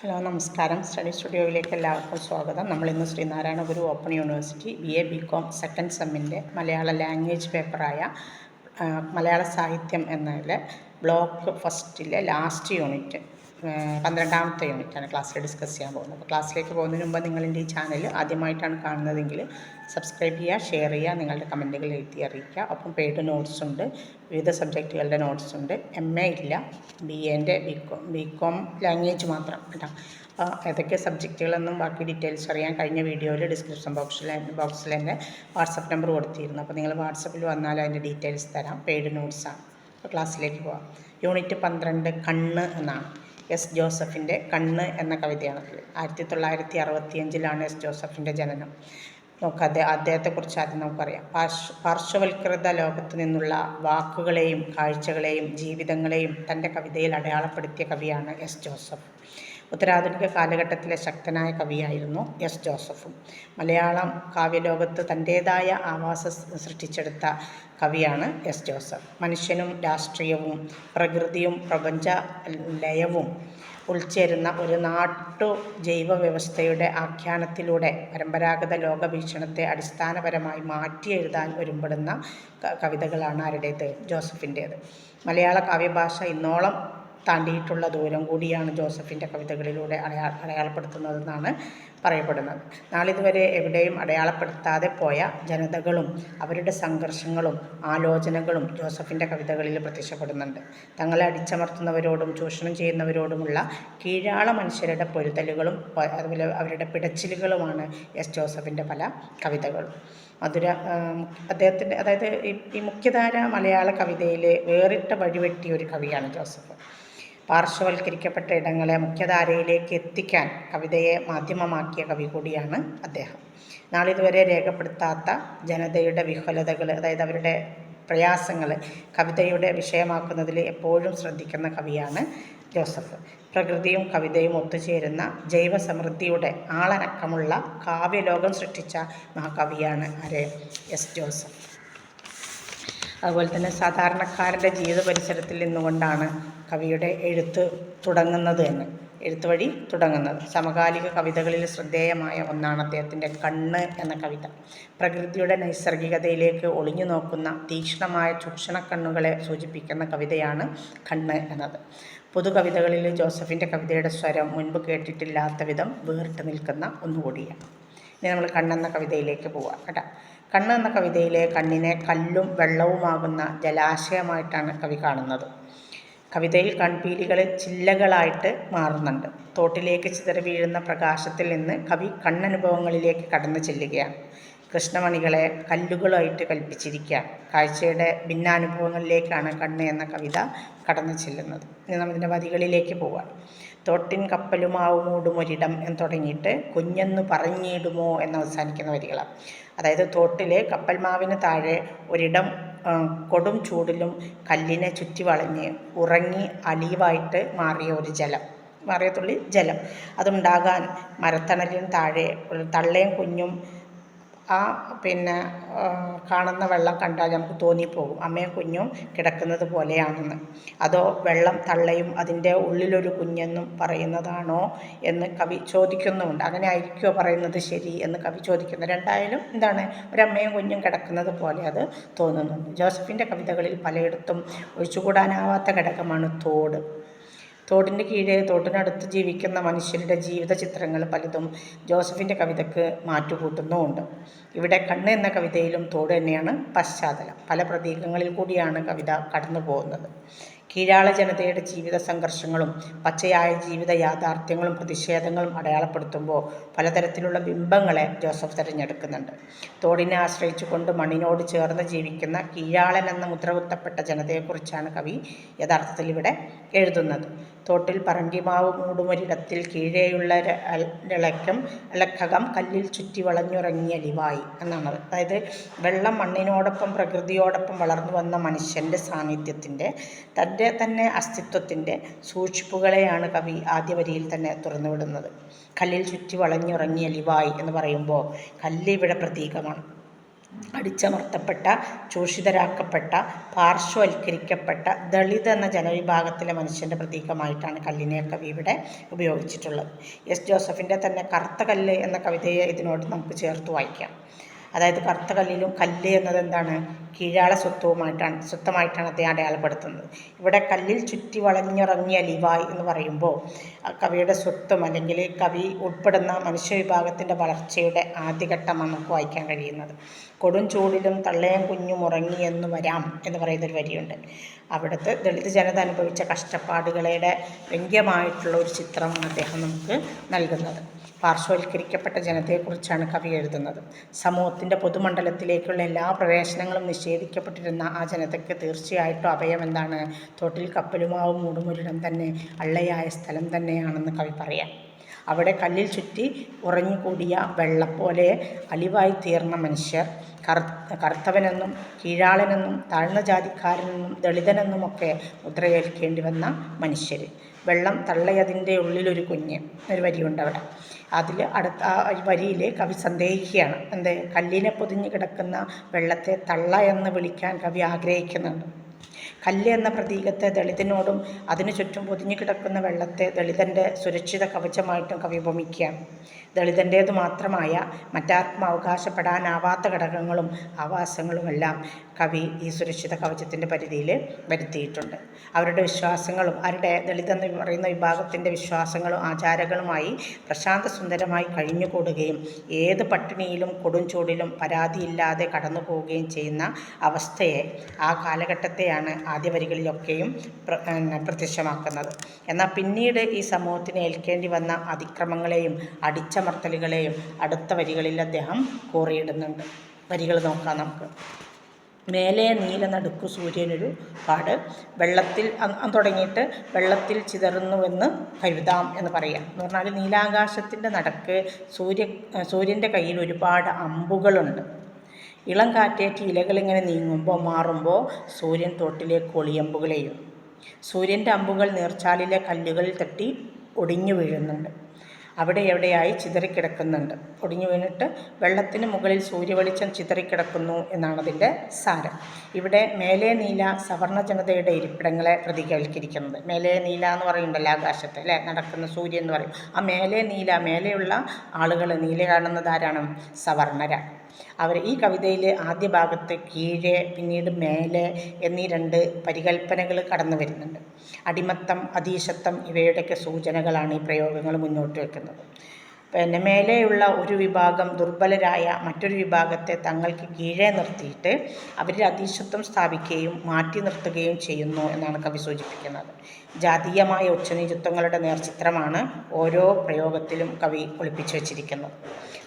Hello നമസ്കാരം. Study സ്റ്റുഡിയോയിലേക്ക് എല്ലാവർക്കും സ്വാഗതം. നമ്മളിന്ന് ശ്രീനാരായണ ഗുരു ഓപ്പൺ യൂണിവേഴ്സിറ്റി BA-BCom സെക്കൻഡ് സെമ്മിൻ്റെ മലയാള ലാംഗ്വേജ് പേപ്പറായ മലയാള സാഹിത്യം എന്നതിലെ ബ്ലോക്ക് ഫസ്റ്റിലെ ലാസ്റ്റ് യൂണിറ്റ് 12ാമത്തെ യൂണിറ്റാണ് ക്ലാസ്സിൽ ഡിസ്കസ് ചെയ്യാൻ പോകുന്നത്. അപ്പോൾ ക്ലാസ്സിലേക്ക് പോകുന്നതിന് മുമ്പ് നിങ്ങളെൻ്റെ ഈ ചാനൽ ആദ്യമായിട്ടാണ് കാണുന്നതെങ്കിൽ സബ്സ്ക്രൈബ് ചെയ്യുക, ഷെയർ ചെയ്യുക, നിങ്ങളുടെ കമൻറ്റുകൾ എഴുതി അറിയിക്കുക. ഒപ്പം പെയ്ഡ് നോട്ട്സ് ഉണ്ട്, വിവിധ സബ്ജക്റ്റുകളുടെ നോട്ട്സ് ഉണ്ട്. MA ഇല്ല, BA-ൻ്റെ BCom ലാംഗ്വേജ് മാത്രം കേട്ടോ. അപ്പോൾ ഏതൊക്കെ സബ്ജക്റ്റുകളെന്നും ബാക്കി ഡീറ്റെയിൽസ് അറിയാൻ കഴിഞ്ഞ വീഡിയോയിൽ ഡിസ്ക്രിപ്ഷൻ ബോക്സിൽ എൻ്റെ വാട്സപ്പ് നമ്പർ കൊടുത്തിരുന്നു. അപ്പോൾ നിങ്ങൾ വാട്സപ്പിൽ വന്നാൽ അതിൻ്റെ ഡീറ്റെയിൽസ് തരാം. പെയ്ഡ് നോട്ട്സാണ്. അപ്പോൾ ക്ലാസ്സിലേക്ക് പോകാം. യൂണിറ്റ് 12 കണ്ണ് എന്നാണ്. എസ് ജോസഫിൻ്റെ കണ്ണ് എന്ന കവിതയാണ്. 1965 എസ് ജോസഫിൻ്റെ ജനനം. അദ്ദേഹത്തെക്കുറിച്ച് ആദ്യം നമുക്കറിയാം. പാർശ്വവൽകൃത ലോകത്തു നിന്നുള്ള വാക്കുകളെയും കാഴ്ചകളെയും ജീവിതങ്ങളെയും തൻ്റെ കവിതയിൽ അടയാളപ്പെടുത്തിയ കവിയാണ് എസ് ജോസഫ്. ഉത്തരാധുനിക കാലഘട്ടത്തിലെ ശക്തനായ കവിയായിരുന്നു എസ് ജോസഫും. മലയാളം കാവ്യലോകത്ത് തൻ്റേതായ ആവാസം സൃഷ്ടിച്ചെടുത്ത കവിയാണ് എസ് ജോസഫ്. മനുഷ്യനും രാഷ്ട്രീയവും പ്രകൃതിയും പ്രപഞ്ച ലയവും ഉൾച്ചേരുന്ന ഒരു നാട്ടു ജൈവ വ്യവസ്ഥയുടെ ആഖ്യാനത്തിലൂടെ പരമ്പരാഗത ലോകവീക്ഷണത്തെ അടിസ്ഥാനപരമായി മാറ്റി എഴുതാൻ ഒരുമ്പെടുന്ന കവിതകളാണ് ആരുടേത്? ജോസഫിൻ്റേത്. മലയാള കാവ്യഭാഷ ഇന്നോളം താണ്ടിയിട്ടുള്ള ദൂരം കൂടിയാണ് ജോസഫിൻ്റെ കവിതകളിലൂടെ അടയാളപ്പെടുത്തുന്നതെന്നാണ് പറയപ്പെടുന്നത്. നാളിതുവരെ എവിടെയും അടയാളപ്പെടുത്താതെ പോയ ജനതകളും അവരുടെ സംഘർഷങ്ങളും ആലോചനകളും ജോസഫിൻ്റെ കവിതകളിൽ പ്രത്യക്ഷപ്പെടുന്നുണ്ട്. തങ്ങളെ അടിച്ചമർത്തുന്നവരോടും ചൂഷണം ചെയ്യുന്നവരോടുമുള്ള കീഴാള മനുഷ്യരുടെ പൊരുതലുകളും അതുപോലെ അവരുടെ പിടച്ചിലുകളുമാണ് എസ് ജോസഫിൻ്റെ പല കവിതകളും. അദ്ദേഹത്തിൻ്റെ അതായത് ഈ മുഖ്യധാര മലയാള കവിതയിൽ വേറിട്ട വഴിവെട്ടിയ ഒരു കവിയാണ് ജോസഫ്. പാർശ്വവൽക്കരിക്കപ്പെട്ട ഇടങ്ങളെ മുഖ്യധാരയിലേക്ക് എത്തിക്കാൻ കവിതയെ മാധ്യമമാക്കിയ കവി കൂടിയാണ് അദ്ദേഹം. നാളിതുവരെ രേഖപ്പെടുത്താത്ത ജനതയുടെ വിഹ്വലതകൾ, അതായത് അവരുടെ പ്രയാസങ്ങൾ കവിതയുടെ വിഷയമാക്കുന്നതിൽ എപ്പോഴും ശ്രദ്ധിക്കുന്ന കവിയാണ് ജോസഫ്. പ്രകൃതിയും കവിതയും ഒത്തുചേരുന്ന ജൈവസമൃദ്ധിയുടെ ആളനക്കമുള്ള കാവ്യലോകം സൃഷ്ടിച്ച മഹാകവിയാണ് എസ് ജോസഫ്. അതുപോലെ തന്നെ സാധാരണക്കാരൻ്റെ ജീവിത പരിസരത്തിൽ നിന്നുകൊണ്ടാണ് കവിയുടെ എഴുത്ത് വഴി തുടങ്ങുന്നത്. സമകാലിക കവിതകളിൽ ശ്രദ്ധേയമായ ഒന്നാണ് അദ്ദേഹത്തിൻ്റെ കണ്ണ് എന്ന കവിത. പ്രകൃതിയുടെ നൈസർഗികതയിലേക്ക് ഒളിഞ്ഞു നോക്കുന്ന തീക്ഷ്ണമായ ചൂഷണക്കണ്ണുകളെ സൂചിപ്പിക്കുന്ന കവിതയാണ് കണ്ണ് എന്നത്. പൊതുകവിതകളിൽ ജോസഫിൻ്റെ കവിതയുടെ സ്വരം മുൻപ് കേട്ടിട്ടില്ലാത്ത വിധം വേറിട്ട് നിൽക്കുന്ന ഒന്നുകൂടിയാണ്. ഇനി നമ്മൾ കണ്ണെന്ന കവിതയിലേക്ക് പോവാം കേട്ടോ. കണ്ണ് എന്ന കവിതയിലെ കണ്ണിനെ കല്ലും വെള്ളവുമാകുന്ന ജലാശയമായിട്ടാണ് കവി കാണുന്നത്. കവിതയിൽ കൺപീലികൾ ചില്ലകളായിട്ട് മാറുന്നുണ്ട്. തോട്ടിലേക്ക് ചിതറി വീഴുന്ന പ്രകാശത്തിൽ നിന്ന് കവി കണ്ണനുഭവങ്ങളിലേക്ക് കടന്നു ചെല്ലുകയാണ്. കൃഷ്ണമണികളെ കല്ലുകളായിട്ട് കൽപ്പിച്ചിരിക്കുകയാണ്. കാഴ്ചയുടെ ഭിന്നാനുഭവങ്ങളിലേക്കാണ് കണ്ണ് എന്ന കവിത കടന്നു ചെല്ലുന്നത്. ഇനി നമ്മളിതിൻ്റെ വരികളിലേക്ക് പോവാം. തോട്ടിൻ കപ്പലുമാവുമൂടുമൊരിടം എന്ന് തുടങ്ങിയിട്ട് കുഞ്ഞെന്ന് പറഞ്ഞിടുമോ എന്ന് അവസാനിക്കുന്ന വരികളാണ്. അതായത് തോട്ടിലെ കപ്പൽമാവിന് താഴെ ഒരിടം കൊടും ചൂടിലും കല്ലിനെ ചുറ്റി വളഞ്ഞ് ഉറങ്ങി അലീവായിട്ട് മാറിയ തുള്ളി ജലം അതുണ്ടാകാൻ മരത്തണലിന് താഴെ തള്ളയും കുഞ്ഞും കാണുന്ന വെള്ളം കണ്ടാൽ നമുക്ക് തോന്നിപ്പോകും അമ്മയും കുഞ്ഞും കിടക്കുന്നത് പോലെയാണെന്ന്. അതോ വെള്ളം തള്ളയും അതിൻ്റെ ഉള്ളിലൊരു കുഞ്ഞെന്നും പറയുന്നതാണോ എന്ന് കവി ചോദിക്കുന്നുമുണ്ട്. അങ്ങനെ ആയിരിക്കുമോ പറയുന്നത് ശരി എന്ന് കവി ചോദിക്കുന്നു. രണ്ടായാലും എന്താണ്, ഒരമ്മയും കുഞ്ഞും കിടക്കുന്നത് പോലെ അത് തോന്നുന്നുണ്ട്. ജോസഫിൻ്റെ കവിതകളിൽ പലയിടത്തും ഒഴിച്ചുകൂടാനാവാത്ത ഘടകമാണ് തോട്. തോടിന് കീഴെ തോട്ടിനടുത്ത് ജീവിക്കുന്ന മനുഷ്യരുടെ ജീവിത ചിത്രങ്ങൾ പലതും ജോസഫിൻ്റെ കവിതയ്ക്ക് മാറ്റുകൂട്ടുന്നുമുണ്ട്. ഇവിടെ കണ്ണ് എന്ന കവിതയിലും തോട് തന്നെയാണ് പശ്ചാത്തലം. പല പ്രതീകങ്ങളിൽ കൂടിയാണ് കവിത കടന്നു പോകുന്നത്. കീഴാള ജനതയുടെ ജീവിത സംഘർഷങ്ങളും പച്ചയായ ജീവിത യാഥാർത്ഥ്യങ്ങളും പ്രതിഷേധങ്ങളും അടയാളപ്പെടുത്തുമ്പോൾ പലതരത്തിലുള്ള ബിംബങ്ങളെ ജോസഫ് തിരഞ്ഞെടുക്കുന്നുണ്ട്. തോടിനെ ആശ്രയിച്ചുകൊണ്ട് മണ്ണിനോട് ചേർന്ന് ജീവിക്കുന്ന കീഴാളൻ എന്ന മുദ്രകുത്തപ്പെട്ട ജനതയെക്കുറിച്ചാണ് കവി യഥാർത്ഥത്തിൽ ഇവിടെ എഴുതുന്നത്. തോട്ടിൽ പറങ്കിമാവ് മൂടുമൊരിടത്തിൽ കീഴെയുള്ള ഇളക്കകം കല്ലിൽ ചുറ്റി വളഞ്ഞുറങ്ങിയ ലിവായി എന്നാണ്. അതായത് വെള്ളം മണ്ണിനോടൊപ്പം പ്രകൃതിയോടൊപ്പം വളർന്നു വന്ന മനുഷ്യൻ്റെ സാന്നിധ്യത്തിൻ്റെ തൻ്റെ തന്നെ അസ്തിത്വത്തിൻ്റെ സൂക്ഷിപ്പുകളെയാണ് കവി ആദ്യ വരിയിൽ തന്നെ തുറന്നുവിടുന്നത്. കല്ലിൽ ചുറ്റി വളഞ്ഞുറങ്ങിയ ലിവായി എന്ന് പറയുമ്പോൾ കല്ല് ഇവിടെ പ്രതീകമാണ്. അടിച്ചമർത്തപ്പെട്ട, ചൂഷിതരാക്കപ്പെട്ട, പാർശ്വവൽക്കരിക്കപ്പെട്ട ദളിത് എന്ന ജനവിഭാഗത്തിലെ മനുഷ്യൻ്റെ പ്രതീകമായിട്ടാണ് കല്ലിനെ കവി ഇവിടെ ഉപയോഗിച്ചിട്ടുള്ളത്. എസ് ജോസഫിൻ്റെ തന്നെ കറുത്ത കല്ല് എന്ന കവിതയെ ഇതിനോട് നമുക്ക് ചേർത്ത് വായിക്കാം. അതായത് കറുത്ത കല്ലിലും കല്ല് എന്നത് എന്താണ്, കീഴാള സ്വത്വമായിട്ടാണ് അദ്ദേഹം അടയാളപ്പെടുത്തുന്നത്. ഇവിടെ കല്ലിൽ ചുറ്റി വളഞ്ഞിറങ്ങിയ ലിവായ് എന്ന് പറയുമ്പോൾ കവിയുടെ സ്വത്വം അല്ലെങ്കിൽ കവി ഉൾപ്പെടുന്ന മനുഷ്യവിഭാഗത്തിൻ്റെ വളർച്ചയുടെ ആദ്യഘട്ടമാണ് നമുക്ക് വായിക്കാൻ കഴിയുന്നത്. കൊടും ചൂടിലും തള്ളയും കുഞ്ഞും ഉറങ്ങി എന്ന് വരാം എന്ന് പറയുന്നൊരു വരിയുണ്ട്. അവിടുത്തെ ദളിത് ജനത അനുഭവിച്ച കഷ്ടപ്പാടുകളുടെ വ്യംഗ്യമായിട്ടുള്ള ഒരു ചിത്രമാണ് അദ്ദേഹം നമുക്ക് നൽകുന്നത്. പാർശ്വവൽക്കരിക്കപ്പെട്ട ജനതയെക്കുറിച്ചാണ് കവി എഴുതുന്നത്. സമൂഹത്തിൻ്റെ പൊതുമണ്ഡലത്തിലേക്കുള്ള എല്ലാ പ്രവേശനങ്ങളും നിഷേധിക്കപ്പെട്ടിരുന്ന ആ ജനതയ്ക്ക് തീർച്ചയായിട്ടും അഭയം എന്താണ്, തോട്ടിൽ കപ്പലുമാവും മൂടുമൊരിടം തന്നെ, അള്ളയായ സ്ഥലം തന്നെയാണെന്ന് കവി പറയാം. അവിടെ കല്ലിൽ ചുറ്റി ഉറഞ്ഞുകൂടിയ വെള്ളപ്പോലെ അലിവായി തീർന്ന മനുഷ്യർ, കറുത്തവനെന്നും കീഴാളനെന്നും താഴ്ന്ന ജാതിക്കാരനെന്നും ദളിതനെന്നുമൊക്കെ മുദ്രയേൽക്കേണ്ടി വന്ന മനുഷ്യർ. വെള്ളം തള്ളയതിൻ്റെ ഉള്ളിലൊരു കുഞ്ഞ് ഒരു വരിയുണ്ട് അവിടെ. അതിൽ അടുത്ത വരിയിൽ കവി സന്ദേഹിക്കുകയാണ്. കല്ലിനെ പൊതിഞ്ഞ് കിടക്കുന്ന വെള്ളത്തെ തള്ള എന്ന് വിളിക്കാൻ കവി ആഗ്രഹിക്കുന്നുണ്ട്. കല്ല് എന്ന പ്രതീകത്തെ ദളിതനോടും അതിനു ചുറ്റും പൊതിഞ്ഞു കിടക്കുന്ന വെള്ളത്തെ ദളിതൻ്റെ സുരക്ഷിത കവചമായിട്ടും കവി ഉപമിക്കുകയാണ്. ദളിതൻ്റേതു മാത്രമായ മറ്റാർക്കും അവകാശപ്പെടാനാവാത്ത ഘടകങ്ങളും ആവാസങ്ങളുമെല്ലാം കവി ഈ സുരക്ഷിത കവചത്തിൻ്റെ പരിധിയിൽ വരുത്തിയിട്ടുണ്ട്. അവരുടെ വിശ്വാസങ്ങളും ദളിതെന്ന് പറയുന്ന വിഭാഗത്തിൻ്റെ വിശ്വാസങ്ങളും ആചാരങ്ങളുമായി പ്രശാന്ത സുന്ദരമായി കഴിഞ്ഞുകൂടുകയും ഏത് പട്ടിണിയിലും കൊടും ചൂടിലും പരാതിയില്ലാതെ കടന്നു പോവുകയും ചെയ്യുന്ന അവസ്ഥയെ, ആ കാലഘട്ടത്തെയാണ് ആദ്യ വരികളിലൊക്കെയും പ്രത്യക്ഷമാക്കുന്നത്. എന്നാൽ പിന്നീട് ഈ സമൂഹത്തിന് ഏൽക്കേണ്ടി വന്ന അതിക്രമങ്ങളെയും അടിച്ചമർത്തലുകളെയും അടുത്ത വരികളിൽ അദ്ദേഹം കോറിയിടുന്നുണ്ട്. വരികൾ നോക്കാം നമുക്ക്. മേലെ നീല നടുക്കു സൂര്യനൊരു പാട്, വെള്ളത്തിൽ തുടങ്ങിയിട്ട് വെള്ളത്തിൽ ചിതറുന്നുവെന്ന് കരുതാം എന്ന് പറയാം. എന്ന് പറഞ്ഞാൽ നീലാകാശത്തിൻ്റെ നടക്ക് സൂര്യൻ്റെ കയ്യിൽ ഒരുപാട് അമ്പുകളുണ്ട്. ഇളം കാറ്റേറ്റ് ഇലകളിങ്ങനെ നീങ്ങുമ്പോൾ മാറുമ്പോൾ സൂര്യൻ തോട്ടിലേക്ക് ഒളിയമ്പുകളെയും, സൂര്യൻ്റെ അമ്പുകൾ നീർച്ചാലിലെ കല്ലുകളിൽ തട്ടി ഒടിഞ്ഞു വീഴുന്നുണ്ട്. അവിടെ എവിടെയായി ചിതറിക്കിടക്കുന്നുണ്ട്. ഒടിഞ്ഞു വീണിട്ട് വെള്ളത്തിന് മുകളിൽ സൂര്യവെളിച്ചം ചിതറിക്കിടക്കുന്നു എന്നാണ് അതിൻ്റെ സാരം. ഇവിടെ മേലെ നീല സവർണ ജനതയുടെ ഇരിപ്പിടങ്ങളെ പ്രതികരിക്കുന്നത്. മേലെ നീല എന്ന് പറയുന്നുണ്ടല്ലോ ആകാശത്ത് അല്ലേ, നടക്കുന്ന സൂര്യൻ എന്ന് പറയും. ആ മേലെ നീല, മേലെയുള്ള ആളുകൾ, നീല കാണുന്നത് ആരാണ്? സവർണരാണ്. അവർ ഈ കവിതയിൽ ആദ്യ ഭാഗത്ത് കീഴെ പിന്നീട് മേലെ എന്നീ രണ്ട് പരികൽപ്പനകൾ കടന്നു വരുന്നുണ്ട്. അടിമത്തം, അധീശത്വം ഇവയുടെയൊക്കെ സൂചനകളാണ് ഈ പ്രയോഗങ്ങൾ മുന്നോട്ട് വയ്ക്കുന്നത്. പിന്നെ മേലെയുള്ള ഒരു വിഭാഗം ദുർബലരായ മറ്റൊരു വിഭാഗത്തെ തങ്ങൾക്ക് കീഴെ നിർത്തിയിട്ട് അവരിൽ അധീശത്വം സ്ഥാപിക്കുകയും മാറ്റി നിർത്തുകയും ചെയ്യുന്നു എന്നാണ് കവി സൂചിപ്പിക്കുന്നത്. ജാതീയമായ ഉച്ചനീചത്വങ്ങളുടെ നേർചിത്രമാണ് ഓരോ പ്രയോഗത്തിലും കവി ഒളിപ്പിച്ചു വച്ചിരിക്കുന്നത്.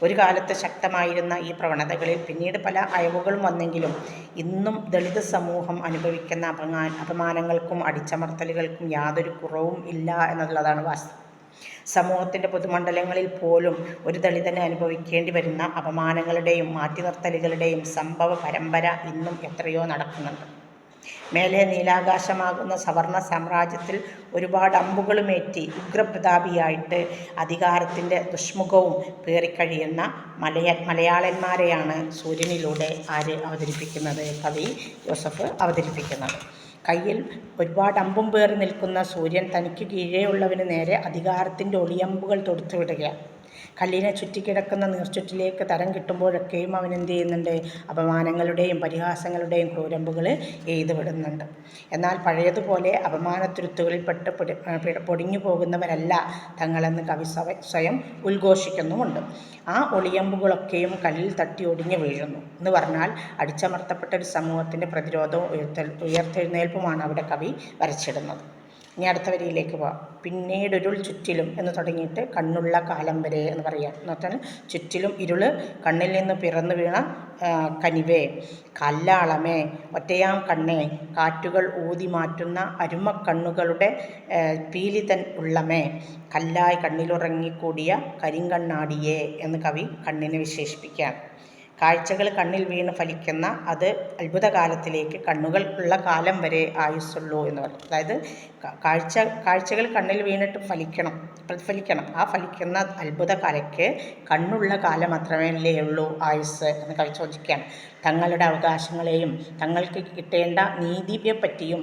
ഒരു കാലത്ത് ശക്തമായിരുന്ന ഈ പ്രവണതകളിൽ പിന്നീട് പല അയവുകളും വന്നെങ്കിലും ഇന്നും ദളിത് സമൂഹം അനുഭവിക്കുന്ന അപമാനങ്ങൾക്കും അടിച്ചമർത്തലുകൾക്കും യാതൊരു കുറവും ഇല്ല എന്നുള്ളതാണ് വാസ്തവം. സമൂഹത്തിൻ്റെ പൊതുമണ്ഡലങ്ങളിൽ പോലും ഒരു ദളിതന് അനുഭവിക്കേണ്ടി വരുന്ന അപമാനങ്ങളുടെയും മാറ്റിനിർത്തലുകളുടെയും സംഭവ പരമ്പര ഇന്നും എത്രയോ നടക്കുന്നുണ്ട്. മേലെ നീലാകാശമാകുന്ന സവർണ സാമ്രാജ്യത്തിൽ ഒരുപാട് അമ്പുകളുമേറ്റി ഉഗ്രപ്രതാപിയായിട്ട് അധികാരത്തിൻ്റെ ദുഷ്മുഖവും പേറിക്കഴിയുന്ന മലയാളന്മാരെയാണ് സൂര്യനിലൂടെ അവതരിപ്പിക്കുന്നത്, കവി ജോസഫ് അവതരിപ്പിക്കുന്നത്. കയ്യിൽ ഒരുപാട് അമ്പും പേറി നിൽക്കുന്ന സൂര്യൻ തനിക്ക് കീഴെയുള്ളവന് നേരെ അധികാരത്തിൻ്റെ ഒളിയമ്പുകൾ തൊടുത്തു വിടുകയാണ്. കല്ലിനെ ചുറ്റിക്കിടക്കുന്ന നീർച്ചുറ്റിലേക്ക് തരം കിട്ടുമ്പോഴൊക്കെയും അവൻ എന്ത് ചെയ്യുന്നുണ്ട്? അപമാനങ്ങളുടെയും പരിഹാസങ്ങളുടെയും ക്രൂരമ്പുകൾ എയ്തു വിടുന്നുണ്ട്. എന്നാൽ പഴയതുപോലെ അപമാനത്തുരുത്തുകളിൽപ്പെട്ട് പൊടിഞ്ഞു പോകുന്നവരല്ല തങ്ങളെന്ന് കവി സ്വയം ഉദ്ഘോഷിക്കുന്നുമുണ്ട്. ആ ഒളിയമ്പുകളൊക്കെയും കല്ലിൽ തട്ടി ഒടിഞ്ഞു വീഴുന്നു എന്ന് പറഞ്ഞാൽ അടിച്ചമർത്തപ്പെട്ട ഒരു സമൂഹത്തിൻ്റെ പ്രതിരോധവും ഉയർത്തെഴുന്നേൽപ്പുമാണ് അവിടെ കവി വരച്ചിടുന്നത്. ഇനി അടുത്ത വരിയിലേക്ക് പോവാം. പിന്നീടൊരുൾ ചുറ്റിലും എന്ന് തുടങ്ങിയിട്ട് കണ്ണുള്ള കാലം വരെ എന്ന് പറയാം. എന്ന് പറഞ്ഞാൽ ചുറ്റിലും ഇരുള്, കണ്ണിൽ നിന്ന് പിറന്നു വീണ കനിവേ, കല്ലാളമേ, ഒറ്റയാം കണ്ണേ, കാറ്റുകൾ ഊതി മാറ്റുന്ന അരുമക്കണ്ണുകളുടെ പീലിതൻ ഉള്ളമേ, കല്ലായി കണ്ണിലുറങ്ങിക്കൂടിയ കരിങ്കണ്ണാടിയേ എന്ന് കവി കണ്ണിനെ വിശേഷിപ്പിക്കുകയാണ്. കാഴ്ചകൾ കണ്ണിൽ വീണ് ഫലിക്കുന്ന അത് അത്ഭുതകാലത്തിലേക്ക് കണ്ണുകൾ ഉള്ള കാലം വരെ ആയുസ്സുള്ളൂ എന്ന് പറയും. അതായത് കാഴ്ചകൾ കണ്ണിൽ വീണിട്ട് പ്രതിഫലിക്കണം. ആ ഫലിക്കുന്ന അത്ഭുതകലയ്ക്ക് കണ്ണുള്ള കാലം മാത്രമല്ലേ ഉള്ളൂ ആയുസ് എന്ന് കവി ചോദിക്കുകയാണ്. തങ്ങളുടെ അവകാശങ്ങളെയും തങ്ങൾക്ക് കിട്ടേണ്ട നീതിയെപ്പറ്റിയും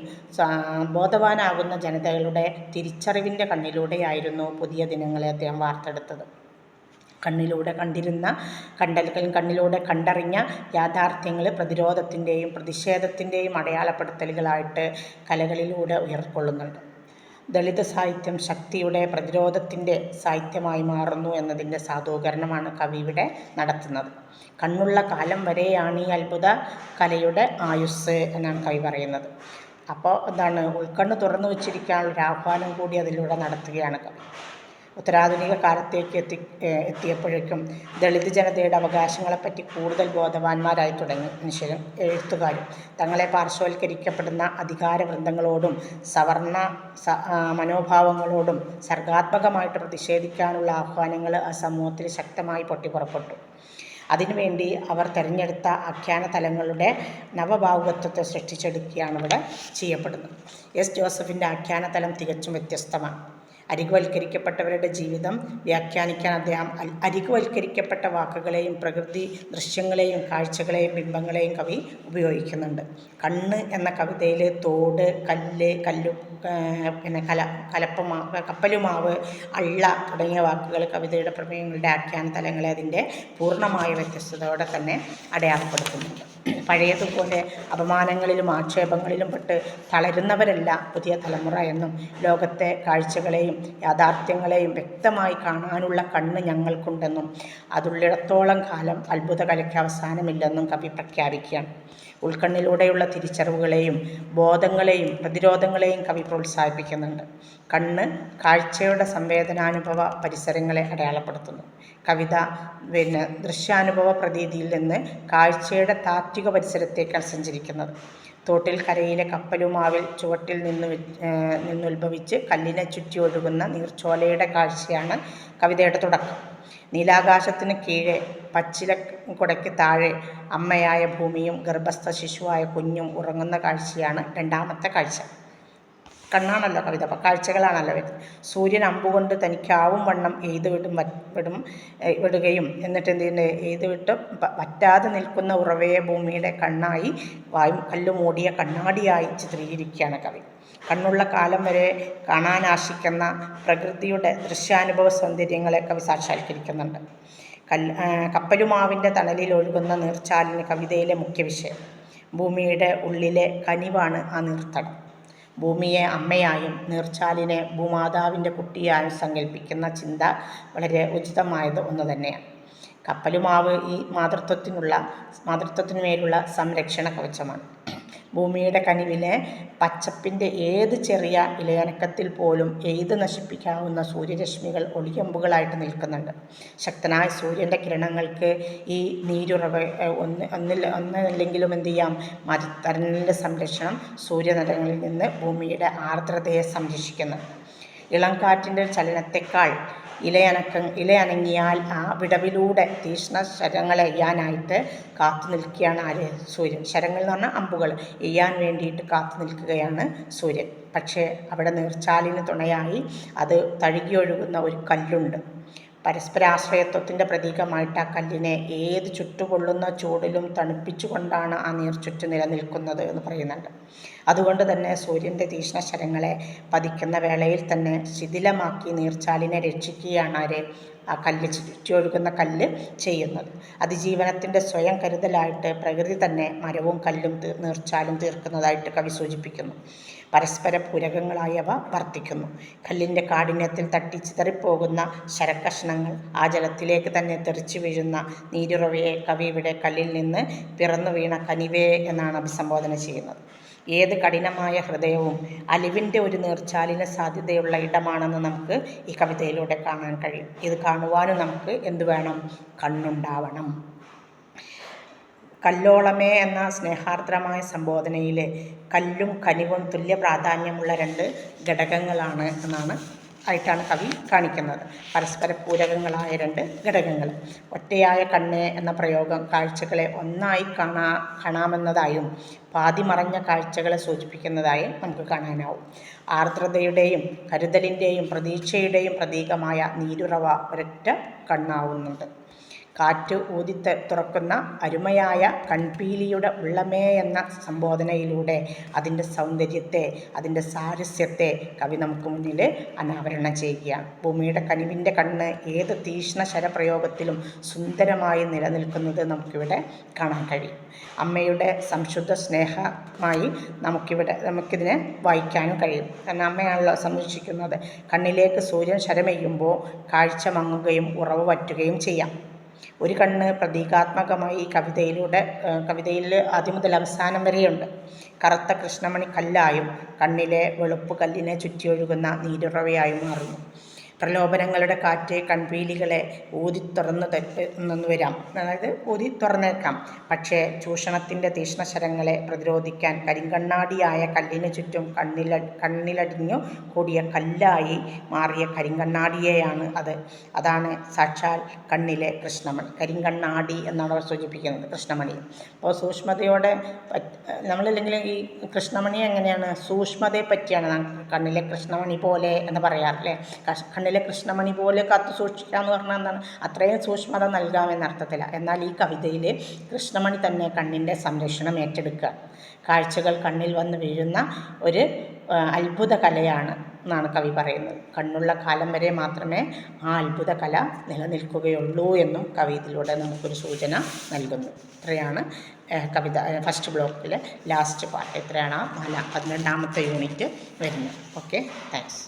ബോധവാനാകുന്ന ജനതകളുടെ തിരിച്ചറിവിൻ്റെ കണ്ണിലൂടെയായിരുന്നു പുതിയ ദിനങ്ങളെ അദ്ദേഹം വാർത്തെടുത്തത്. കണ്ണിലൂടെ കണ്ടറിഞ്ഞ യാഥാർത്ഥ്യങ്ങൾ പ്രതിരോധത്തിൻ്റെയും പ്രതിഷേധത്തിൻ്റെയും അടയാളപ്പെടുത്തലുകളായിട്ട് കലകളിലൂടെ ഉയർക്കൊള്ളുന്നുണ്ട്. ദളിത് സാഹിത്യം ശക്തിയുടെ പ്രതിരോധത്തിൻ്റെ സാഹിത്യമായി മാറുന്നു എന്നതിൻ്റെ സാധൂകരണമാണ് കവി ഇവിടെ നടത്തുന്നത്. കണ്ണുള്ള കാലം വരെയാണ് ഈ അത്ഭുത കലയുടെ ആയുസ് എന്നാണ് കവി പറയുന്നത്. അപ്പോൾ എന്താണ്, ഉൾക്കണ്ണ് തുറന്നു വച്ചിരിക്കാനുള്ളൊരു ആഹ്വാനം കൂടി അതിലൂടെ നടത്തുകയാണ് കവി. ഉത്തരാധുനിക കാലത്തേക്ക് എത്തിയപ്പോഴേക്കും ദളിത് ജനതയുടെ അവകാശങ്ങളെപ്പറ്റി കൂടുതൽ ബോധവാന്മാരായി തുടങ്ങി മനുഷ്യരും എഴുത്തുകാരും. തങ്ങളെ പാർശ്വവൽക്കരിക്കപ്പെടുന്ന അധികാരവൃന്ദങ്ങളോടും സവർണ മനോഭാവങ്ങളോടും സർഗാത്മകമായിട്ട് പ്രതിഷേധിക്കാനുള്ള ആഹ്വാനങ്ങൾ ആ സമൂഹത്തിൽ ശക്തമായി പൊട്ടിപ്പുറപ്പെട്ടു. അതിനുവേണ്ടി അവർ തിരഞ്ഞെടുത്ത ആഖ്യാന തലങ്ങളുടെ നവഭാവുകത്വത്തെ സൃഷ്ടിച്ചെടുക്കുകയാണ് ഇവിടെ ചെയ്യപ്പെടുന്നത്. എസ് ജോസഫിൻ്റെ ആഖ്യാന തലം തികച്ചും വ്യത്യസ്തമാണ്. അരികുവൽക്കരിക്കപ്പെട്ടവരുടെ ജീവിതം വ്യാഖ്യാനിക്കാൻ അദ്ദേഹം അരികുവൽക്കരിക്കപ്പെട്ട വാക്കുകളെയും പ്രകൃതി ദൃശ്യങ്ങളെയും കാഴ്ചകളെയും ബിംബങ്ങളെയും കവി ഉപയോഗിക്കുന്നുണ്ട്. കണ്ണ് എന്ന കവിതയിൽ തോട്, പിന്നെ കപ്പലുമാവ്, അള്ള തുടങ്ങിയ വാക്കുകൾ കവിതയുടെ പ്രമേയങ്ങളുടെ ആഖ്യാന തലങ്ങളെ അതിൻ്റെ പൂർണ്ണമായ വ്യത്യസ്തതയോടെ തന്നെ അടയാളപ്പെടുത്തുന്നുണ്ട്. പഴയതുപോലെ അപമാനങ്ങളിലും ആക്ഷേപങ്ങളിലും പെട്ട് തളരുന്നവരല്ല പുതിയ തലമുറ എന്നും ലോകത്തെ കാഴ്ചകളെയും യാഥാർത്ഥ്യങ്ങളെയും വ്യക്തമായി കാണാനുള്ള കണ്ണ് ഞങ്ങൾക്കുണ്ടെന്നും അതുള്ളിടത്തോളം കാലം അത്ഭുത കലയ്ക്ക് അവസാനമില്ലെന്നും കവി പ്രഖ്യാപിക്കുകയാണ്. ഉൾക്കണ്ണിലൂടെയുള്ള തിരിച്ചറിവുകളെയും ബോധങ്ങളെയും പ്രതിരോധങ്ങളെയും കവി പ്രോത്സാഹിപ്പിക്കുന്നുണ്ട്. കണ്ണ് കാഴ്ചയുടെ സംവേദനാനുഭവ പരിസരങ്ങളെ അടയാളപ്പെടുത്തുന്നു. കവിത ദൃശ്യാനുഭവ പ്രതീതിയിൽ നിന്ന് കാഴ്ചയുടെ താത്വിക പരിസരത്തേക്കാണ് സഞ്ചരിക്കുന്നത്. തോട്ടിൽ കരയിലെ കപ്പലുമാവിൽ ചുവട്ടിൽ നിന്നുത്ഭവിച്ച് കല്ലിനെ ചുറ്റി ഒഴുകുന്ന നീർച്ചോലയുടെ കാഴ്ചയാണ് കവിതയുടെ തുടക്കം. നീലാകാശത്തിന് കീഴെ പച്ചില കുടയ്ക്ക് താഴെ അമ്മയായ ഭൂമിയും ഗർഭസ്ഥ ശിശുവായ കുഞ്ഞും ഉറങ്ങുന്ന കാഴ്ചയാണ് രണ്ടാമത്തെ കാഴ്ച. കണ്ണാണല്ലോ കവിത, അപ്പം കാഴ്ചകളാണല്ലോ വരുന്നത്. സൂര്യൻ അമ്പുകൊണ്ട് തനിക്കാവും വണ്ണം വിടുകയും എന്നിട്ട് എയ്തുവിട്ട് വറ്റാതെ നിൽക്കുന്ന ഉറവയെ ഭൂമിയുടെ കണ്ണായി കല്ലുമൂടിയ കണ്ണാടിയായി ചിത്രീകരിക്കുകയാണ് കവി. കണ്ണുള്ള കാലം വരെ കാണാനാശിക്കുന്ന പ്രകൃതിയുടെ ദൃശ്യാനുഭവ സൗന്ദര്യങ്ങളെ കവി സാക്ഷാത്കരിക്കുന്നുണ്ട്. കപ്പലുമാവിൻ്റെ തണലിൽ ഒഴുകുന്ന നീർച്ചാലിന് കവിതയിലെ മുഖ്യ വിഷയം. ഭൂമിയുടെ ഉള്ളിലെ കനിവാണ് ആ നീർത്തടം. ഭൂമിയെ അമ്മയായും നീർച്ചാലിനെ ഭൂമാതാവിൻ്റെ കുട്ടിയായും സങ്കല്പിക്കുന്ന ചിന്ത വളരെ ഉചിതമായത് ഒന്ന് തന്നെയാണ്. കപ്പലുമാവ് ഈ മാതൃത്വത്തിനു മേലുള്ള സംരക്ഷണ കവചമാണ്. ഭൂമിയുടെ കനിവിലെ പച്ചപ്പിൻ്റെ ഏത് ചെറിയ ഇലയനക്കത്തിൽ പോലും എയ്ത് നശിപ്പിക്കാവുന്ന സൂര്യരശ്മികൾ ഒളിയമ്പുകളായിട്ട് നിൽക്കുന്നുണ്ട്. ശക്തനായ സൂര്യൻ്റെ കിരണങ്ങൾക്ക് ഈ നീരുറവ ഒന്നല്ലെങ്കിലും എന്ത് ചെയ്യാം, തരലിൻ്റെ സംരക്ഷണം സൂര്യനരങ്ങളിൽ നിന്ന് ഭൂമിയുടെ ആർദ്രതയെ സംരക്ഷിക്കുന്നു. ഇളം കാറ്റിൻ്റെ ചലനത്തെക്കാൾ ഇലയനങ്ങിയാൽ ആ വിടവിലൂടെ തീക്ഷ്ണ ശരങ്ങൾ എയ്യാനായിട്ട് കാത്തു നിൽക്കുകയാണ് ആര്? സൂര്യൻ. ശരങ്ങൾ എന്ന് പറഞ്ഞാൽ അമ്പുകൾ എയ്യാൻ വേണ്ടിയിട്ട് കാത്തു നിൽക്കുകയാണ് സൂര്യൻ. പക്ഷേ അവിടെ നീർച്ചാലിന് തുണയായി അത് തഴുകിയൊഴുകുന്ന ഒരു കല്ലുണ്ട്. പരസ്പരാശ്രയത്വത്തിൻ്റെ പ്രതീകമായിട്ട് ആ കല്ലിനെ ഏത് ചുട്ടുകൊള്ളുന്ന ചൂടിലും തണുപ്പിച്ചുകൊണ്ടാണ് ആ നീർച്ചുറ്റ് നിലനിൽക്കുന്നത് എന്ന് പറയുന്നുണ്ട്. അതുകൊണ്ട് തന്നെ സൂര്യൻ്റെ തീക്ഷ്ണശരങ്ങളെ പതിക്കുന്ന വേളയിൽ തന്നെ ശിഥിലമാക്കി നീർച്ചാലിനെ രക്ഷിക്കുകയാണ് ആ കല്ല്, ചുറ്റിയൊഴുകുന്ന കല്ല് ചെയ്യുന്നത്. അതിജീവനത്തിൻ്റെ സ്വയം കരുതലായിട്ട് പ്രകൃതി തന്നെ മരവും കല്ലും നീർച്ചാലും തീർക്കുന്നതായിട്ട് കവി സൂചിപ്പിക്കുന്നു. പരസ്പര പൂരകങ്ങളായി അവ വർത്തിക്കുന്നു. കല്ലിൻ്റെ കാഠിന്യത്തിൽ തട്ടി ചിതറിപ്പോകുന്ന ശരക്കഷ്ണങ്ങൾ ആ ജലത്തിലേക്ക് തന്നെ തെറിച്ചു വീഴുന്ന നീരുറവയെ കവി ഇവിടെ കല്ലിൽ നിന്ന് പിറന്നു വീണ കനിവേ എന്നാണ് അഭിസംബോധന ചെയ്യുന്നത്. ഏത് കഠിനമായ ഹൃദയവും അലിവിൻ്റെ ഒരു നീർച്ചാലിന് സാധ്യതയുള്ള ഇടമാണെന്ന് നമുക്ക് ഈ കവിതയിലൂടെ കാണാൻ കഴിയും. ഇത് കാണുവാനും നമുക്ക് എന്തു വേണം? കണ്ണുണ്ടാവണം. കല്ലോളമേ എന്ന സ്നേഹാർദ്രമായ സംബോധനയിൽ കല്ലും കനിവും തുല്യ പ്രാധാന്യമുള്ള രണ്ട് ഘടകങ്ങളാണ് എന്നാണ് ആയിട്ടാണ് കവി കാണിക്കുന്നത്. പരസ്പര പൂരകങ്ങളായ രണ്ട് ഘടകങ്ങൾ. ഒറ്റയായ കണ്ണ് എന്ന പ്രയോഗം കാഴ്ചകളെ ഒന്നായി കാണാമെന്നതായും പാതി മറഞ്ഞ കാഴ്ചകളെ സൂചിപ്പിക്കുന്നതായും നമുക്ക് കാണാനാവും. ആർദ്രതയുടെയും കരുതലിൻ്റെയും പ്രതീക്ഷയുടെയും പ്രതീകമായ നീരുറവ ഒരൊറ്റ കണ്ണാവുന്നുണ്ട്. കാറ്റ് ഊതി തുറക്കുന്ന അരുമയായ കൺപീലിയുടെ ഉള്ളമേ എന്ന സംബോധനയിലൂടെ അതിൻ്റെ സൗന്ദര്യത്തെ, അതിൻ്റെ സാരസ്യത്തെ കവി നമുക്ക് മുന്നിൽ അനാവരണം ചെയ്യുകയാണ്. ഭൂമിയുടെ കനിവിൻ്റെ കണ്ണ് ഏത് തീക്ഷ്ണ ശരപ്രയോഗത്തിലും സുന്ദരമായി നിലനിൽക്കുന്നത് നമുക്കിവിടെ കാണാൻ കഴിയും. അമ്മയുടെ സംശുദ്ധ സ്നേഹമായി നമുക്കിതിനെ വായിക്കാനും കഴിയും. കാരണം അമ്മയാണല്ലോ സംരക്ഷിക്കുന്നത്. കണ്ണിലേക്ക് സൂര്യൻ ശരമെയ്യുമ്പോൾ കാഴ്ച മങ്ങുകയും ഉറവ് വറ്റുകയും ചെയ്യാം. ഒരു കണ്ണ് പ്രതീകാത്മകമായി ഈ കവിതയിൽ ആദ്യം മുതൽ അവസാനം വരെയുണ്ട്. കറുത്ത കൃഷ്ണമണി കല്ലായും കണ്ണിലെ വെളുപ്പ് കല്ലിനെ ചുറ്റിയൊഴുകുന്ന നീരുറവയായും മാറുന്നു. പ്രലോഭനങ്ങളുടെ കാറ്റ് കൺപീലികളെ ഊതി തുറന്നു വരാം, അതായത് ഊതി തുറന്നേക്കാം. പക്ഷേ ചൂഷണത്തിൻ്റെ തീക്ഷ്ണശരങ്ങളെ പ്രതിരോധിക്കാൻ കരിങ്കണ്ണാടിയായ കല്ലിന് ചുറ്റും കണ്ണിലടിഞ്ഞു കൂടിയ കല്ലായി മാറിയ കരിങ്കണ്ണാടിയെയാണ് അതാണ് സാക്ഷാൽ കണ്ണിലെ കൃഷ്ണമണി. കരിങ്കണ്ണാടി എന്നാണ് അവർ സൂചിപ്പിക്കുന്നത് കൃഷ്ണമണി. അപ്പോൾ സൂക്ഷ്മതയോടെ നമ്മളില്ലെങ്കിൽ ഈ കൃഷ്ണമണി എങ്ങനെയാണ് സൂക്ഷ്മതയെ പറ്റിയാണ് കണ്ണിലെ കൃഷ്ണമണി പോലെ എന്ന് പറയാറില്ലേ. കണ്ണിലെ കൃഷ്ണമണി പോലെ കാത്തു സൂക്ഷിക്കുക എന്ന് പറഞ്ഞാൽ എന്താണ്? അത്രയും സൂക്ഷ്മത നൽകാമെന്നർത്ഥത്തിലാണ്. എന്നാൽ ഈ കവിതയിൽ കൃഷ്ണമണി തന്നെ കണ്ണിൻ്റെ സംരക്ഷണം ഏറ്റെടുക്കുക. കാഴ്ചകൾ കണ്ണിൽ വന്ന് വീഴുന്ന ഒരു അത്ഭുത കലയാണ് എന്നാണ് കവി പറയുന്നത്. കണ്ണുള്ള കാലം വരെ മാത്രമേ ആ അത്ഭുത കല നിലനിൽക്കുകയുള്ളൂ എന്നും കവി ഇതിലൂടെ നമുക്കൊരു സൂചന നൽകുന്നു. ഇത്രയാണ് കവിത ഫസ്റ്റ് ബ്ലോക്കിലെ ലാസ്റ്റ് പാർട്ട്. ഇത്രയാണ് 12ാമത്തെ യൂണിറ്റ് വരുന്നത്. Okay, thanks.